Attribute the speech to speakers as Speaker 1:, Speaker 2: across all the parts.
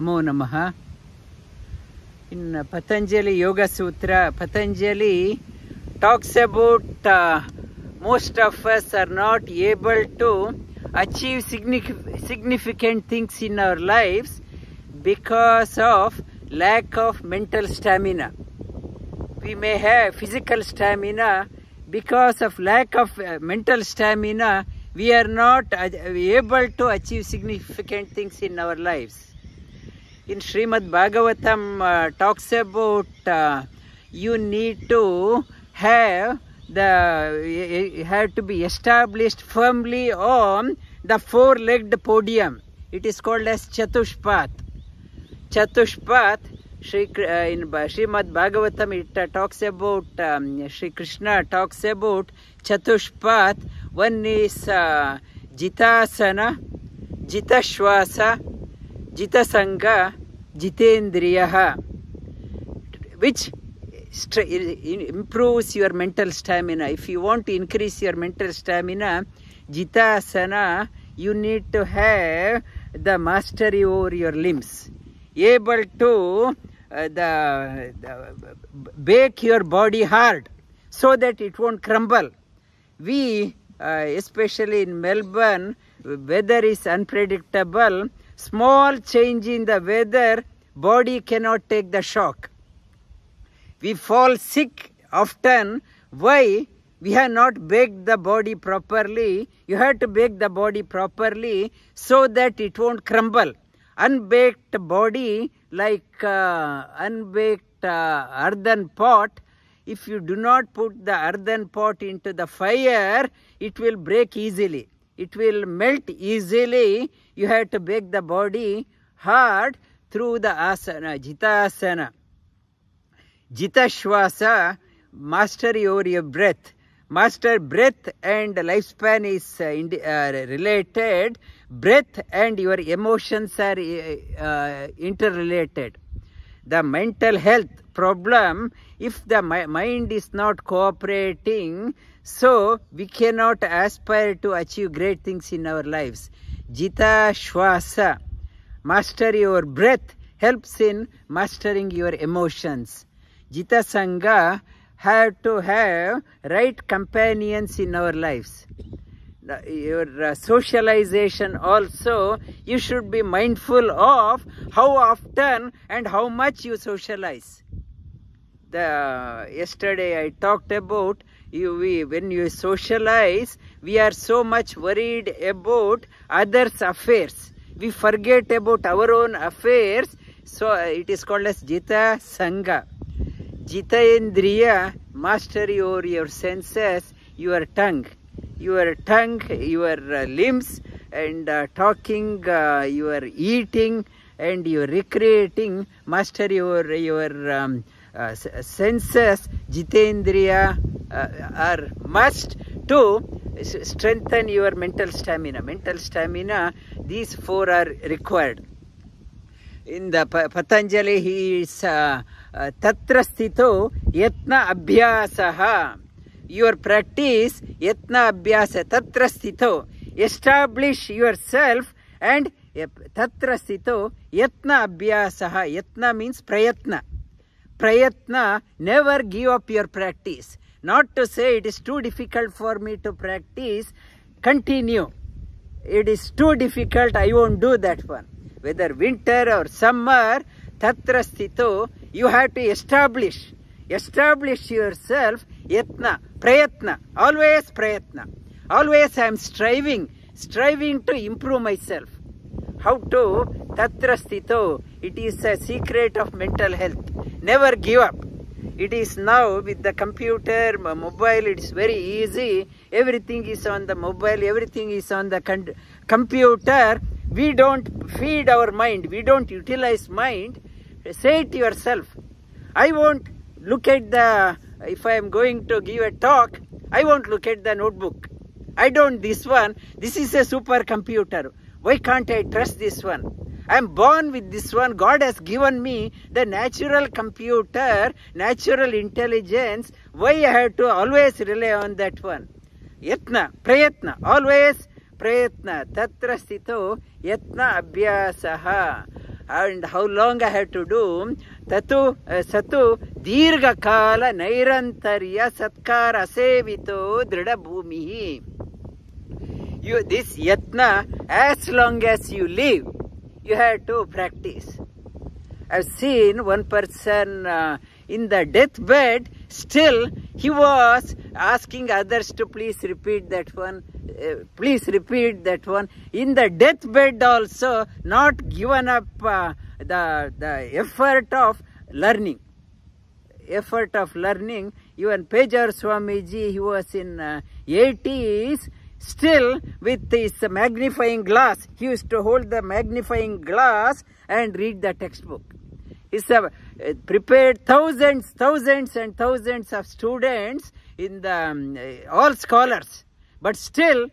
Speaker 1: Namo Namaha. In Patanjali Yoga Sutra, Patanjali talks about most of us are not able to achieve significant things in our lives because of lack of mental stamina. We may have physical stamina. Because of lack of mental stamina, we are not able to achieve significant things in our lives. In Srimad Bhagavatam talks about you need to have to be established firmly on the four-legged podium. It is called as Chatushpat. Chatushpat. In Srimad Bhagavatam it talks about, Sri Krishna talks about Chatushpat. One is Jitasana, Jitashwasa, Jitasanga, Jitendriyaha, which improves your mental stamina. If you want to increase your mental stamina, Jitasana, you need to have the mastery over your limbs, able to bake your body hard so that it won't crumble. We, especially in Melbourne, weather is unpredictable. Small change in the weather, body cannot take the shock. We fall sick often. Why? We have not baked the body properly. You have to bake the body properly so that it won't crumble. Unbaked body, like unbaked earthen pot, if you do not put the earthen pot into the fire, it will break easily. It will melt easily. You have to bake the body hard through the asana, Jitasana. Jitashwasa, mastery over your breath. Master breath and lifespan is related. Breath and your emotions are interrelated. The mental health problem, if the mind is not cooperating, so we cannot aspire to achieve great things in our lives. Jita Shwasa, mastery over breath, helps in mastering your emotions. Jita Sangha, have to have right companions in our lives. Your socialization also, you should be mindful of how often and how much you socialize. Yesterday I talked about when you socialize, we are so much worried about others' affairs. We forget about our own affairs, so it is called as Jita Sangha. Jitendriya, mastery over your senses, your tongue, your limbs, and talking, your eating, and your recreating, mastery over your senses, Jitendriya, are must to strengthen your mental stamina. Mental stamina, these four are required. In the Patanjali, he is Tatra Sthito Yatna Abhyasaha. Your practice, Yatna Abhyasa, Tatra Sthito. Establish yourself and Tatra Sthito Yatna Abhyasaha. Yatna means Prayatna. Prayatna, never give up your practice. Not to say it is too difficult for me to practice, continue. It is too difficult, I won't do that one. Whether winter or summer, Tatra Sthito, you have to establish yourself, Yatna, Prayatna, always Prayatna. Always I am striving to improve myself. How to? Tatra Sthito, it is a secret of mental health. Never give up. It is now with the computer, mobile, it is very easy. Everything is on the mobile, everything is on the computer. We don't feed our mind, we don't utilize mind. Say it to yourself. I won't look at if I am going to give a talk, I won't look at the notebook. I don't this one. This is a supercomputer. Why can't I trust this one? I am born with this one. God has given me the natural computer, natural intelligence. Why I have to always rely on that one? Yatna, Prayatna, always Prayatna. Tatra Sthito Yatna Abhyasaha. and how long I have to do. Tatu satu dirgha kala nairantarya satkara asevito drida bhumihi. This yatna, as long as you live, you have to practice. I've seen one person in the deathbed, still he was asking others to please repeat that one, please repeat that one. In the deathbed also, not given up the effort of learning. Effort of learning. Even Pejar Swamiji, he was in 80s, still with his magnifying glass. He used to hold the magnifying glass and read the textbook. He's prepared thousands and thousands of students in the all scholars, but still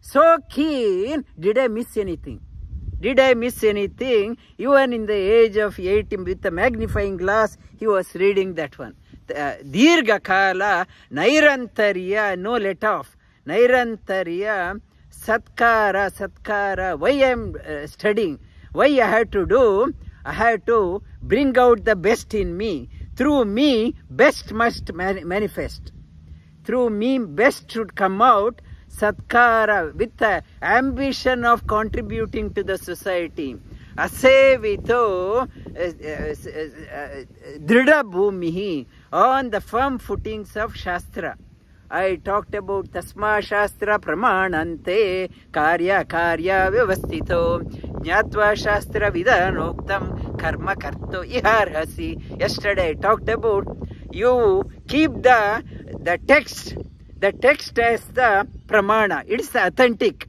Speaker 1: so keen. Did I miss anything? Did I miss anything? Even in the age of 80, with the magnifying glass, he was reading that one. Dirgha kala nairantarya, no let off. Nairantarya satkara. Why I am studying? Why I have to do? I have to bring out the best in me. Through me, best must manifest. Through me, best should come out. Satkara, with the ambition of contributing to the society. Asevito drida bhumihi, on the firm footings of Shastra. I talked about Tasma Shastra Pramanante Karya Vyavastito Jnatva Shastra Vidanoktam Karma Karto Iharhasi. Yesterday I talked about you keep the text as the Pramana. It's the authentic.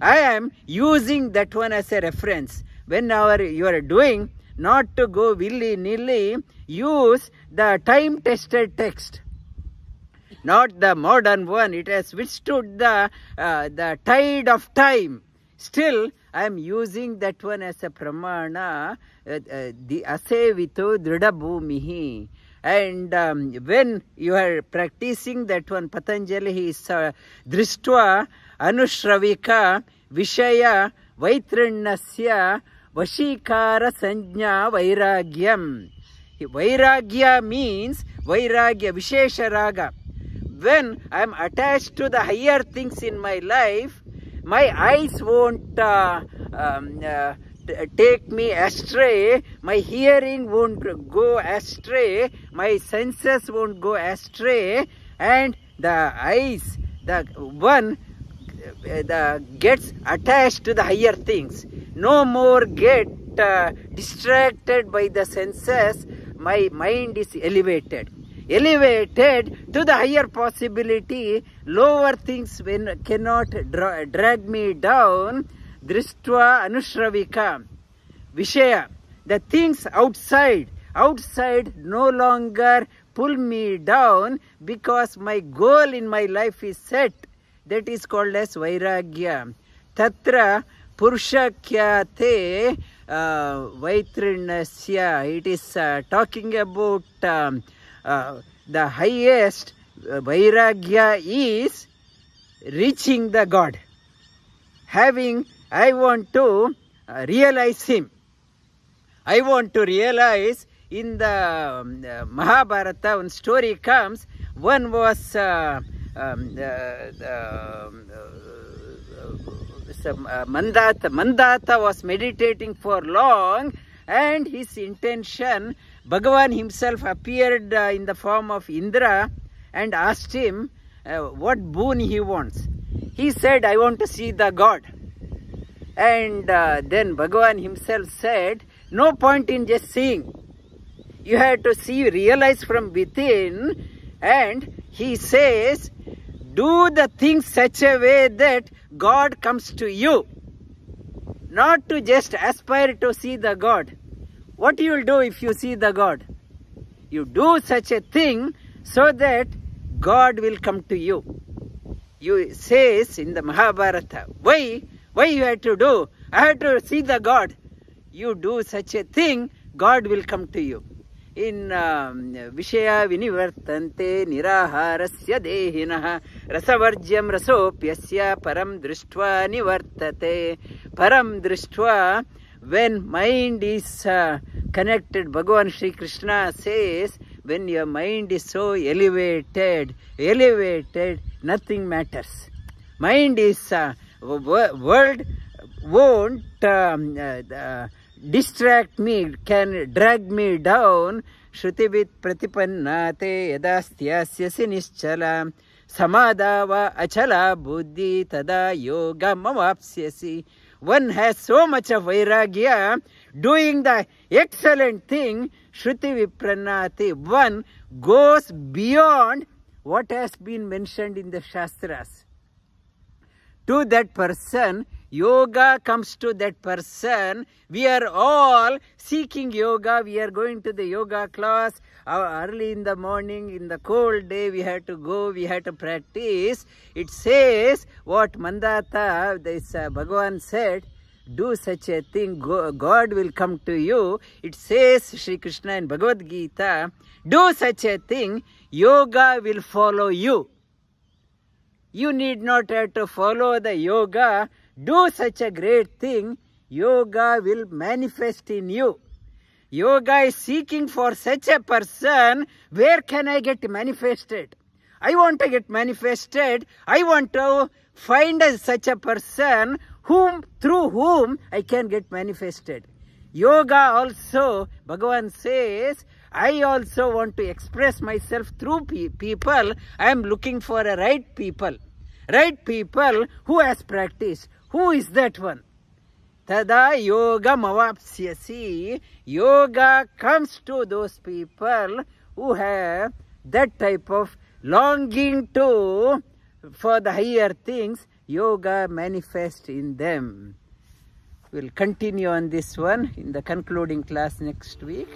Speaker 1: I am using that one as a reference. Whenever you are doing, not to go willy-nilly, use the time-tested text. Not the modern one. It has withstood the tide of time. Still, I am using that one as a pramana, the asevito drida bhumihi. And when you are practicing that one, Patanjali is drishtva anushravika vishaya vaitrannasya vashikara sanjna vairagyam. Vairagya means vairagya, vishesha raga. When I am attached to the higher things in my life, my eyes won't take me astray, my hearing won't go astray, my senses won't go astray, and the eyes, the one gets attached to the higher things. No more get distracted by the senses, my mind is elevated to the higher possibility. Lower things cannot drag me down. Drishtva anushravika vishaya, the things outside no longer pull me down, because my goal in my life is set. That is called as vairagya. Tatra purushakyate vaitrinasya. It is talking about the highest vairagya is reaching the God. I want to realize Him. I want to realize. In the Mahabharata, one story comes. One was Mandata was meditating for long, and his intention, Bhagavan himself appeared in the form of Indra and asked him what boon he wants. He said, I want to see the God. And then Bhagavan himself said, no point in just seeing. You have to see, realize from within. And he says, do the things such a way that God comes to you. Not to just aspire to see the God. What you will do if you see the God? You do such a thing so that God will come to you. You says in the Mahabharata, why you have to do? I have to see the God. You do such a thing, God will come to you. In Vishaya Vinivartante Niraharasya Dehinah Rasavarjyam Rasopyasya Param Drishtva Nivartate. Param Drishtva when mind is connected, Bhagavan Sri Krishna says, when your mind is so elevated, nothing matters. Mind is, world won't distract me, can drag me down. Shrutivit pratipannate yadastyasya nischala samadava achala buddhi tada yoga mamapsyasi. One has so much of vairagya, doing the excellent thing, Shruti Vipranati, one goes beyond what has been mentioned in the Shastras. To that person, yoga comes to that person. We are all seeking yoga. We are going to the yoga class early in the morning. In the cold day, we have to go, we have to practice. It says what Mandata, this Bhagavan said, do such a thing, God will come to you. It says, Shri Krishna in Bhagavad Gita, do such a thing, yoga will follow you. You need not have to follow the yoga. Do such a great thing, yoga will manifest in you. Yoga is seeking for such a person. Where can I get manifested? I want to get manifested. I want to find such a person through whom I can get manifested. Yoga also, Bhagavan says, I also want to express myself through people. I am looking for a right people. Right people who has practiced. Who is that one? Tada yoga mavapsyasi. Yoga comes to those people who have that type of longing for the higher things. Yoga manifests in them. We'll continue on this one in the concluding class next week.